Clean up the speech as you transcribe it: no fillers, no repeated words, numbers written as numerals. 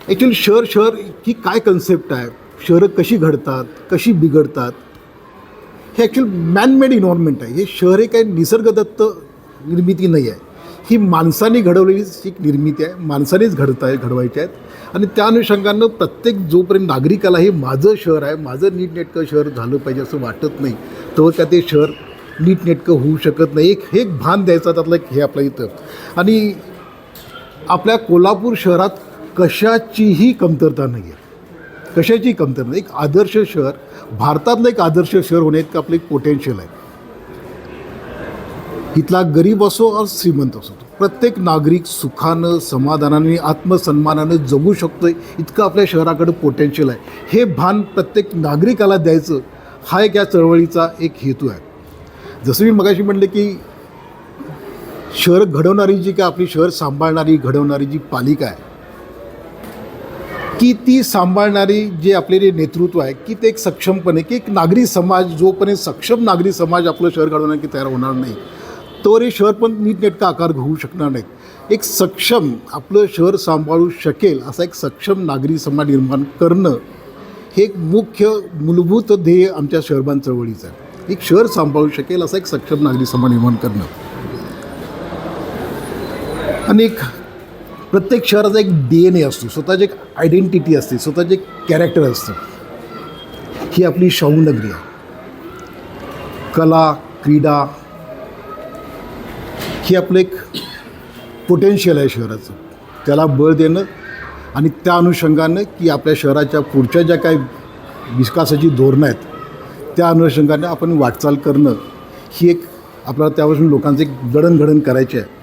Actually शहर ही काय concept आहे, शहरं कशी घडतात, कशी बिघडतात, हे ॲक्च्युअल मॅनमेड इन्व्हायरमेंट आहे. हे शहर हे काही निसर्गदत्त निर्मिती नाही आहे. ही माणसाने घडवलेली एक निर्मिती आहे, माणसानेच घडवायची आहेत. आणि त्या अनुषंगानं प्रत्येक जोपर्यंत नागरिकाला हे माझं शहर आहे, माझं नीटनेटकं शहर झालं पाहिजे असं वाटत नाही, तर का ते शहर नीटनेटकं होऊ शकत नाही. एक भान द्यायचा त्यातलं हे आपल्या इथं. आणि आपल्या कोल्हापूर शहरात कशाचीही कमतरता नाही आहे, कशाचीही कमतरता नाही. एक आदर्श शहर, भारतातलं एक आदर्श शहर होण्यात आपलं एक पोटेन्शियल आहे. इथला गरीब असो और श्रीमंत असो, प्रत्येक नागरिक सुखानं, समाधानाने, आत्मसन्मानानं जगू शकतो इतकं आपल्या शहराकडं पोटेन्शियल आहे. हे भान प्रत्येक नागरिकाला द्यायचं, हा एक या चळवळीचा एक हेतू आहे. जसं मी मगाशी म्हटलं की शहर घडवणारी जी काय आपली शहर सांभाळणारी घडवणारी जी पालिका आहे, की ती सांभाळणारी जे आपले नेतृत्व आहे, की ते एक सक्षमपणे, की एक नागरी समाज जोपर्यंत सक्षम नागरी समाज आपलं शहर घडवण्याची तयार होणार नाही, तोवर हे शहर पण नीटनेटका आकार घेऊ शकणार नाहीत. एक सक्षम आपलं शहर सांभाळू शकेल असा एक सक्षम नागरी समाज निर्माण करणं हे एक मुख्य मूलभूत ध्येय आमच्या शहरबांध चळवळीचं आहे. एक शहर सांभाळू शकेल असा एक सक्षम नागरी समाज निर्माण करणं. आणि एक प्रत्येक शहराचा एक DNA असतो, स्वतःची एक आयडेंटिटी असते, स्वतःचे एक कॅरेक्टर असतं. ही आपली शाहू नगरी आहे. कला, क्रीडा ही आपलं एक पोटेन्शियल आहे शहराचं, त्याला बळ देणं आणि त्या अनुषंगानं की आपल्या शहराच्या पुढच्या ज्या काही विकासाची धोरणं आहेत त्या अनुषंगाने आपण वाटचाल करणं, ही एक आपल्याला त्यापासून लोकांचं एक जडणघडण करायची आहे.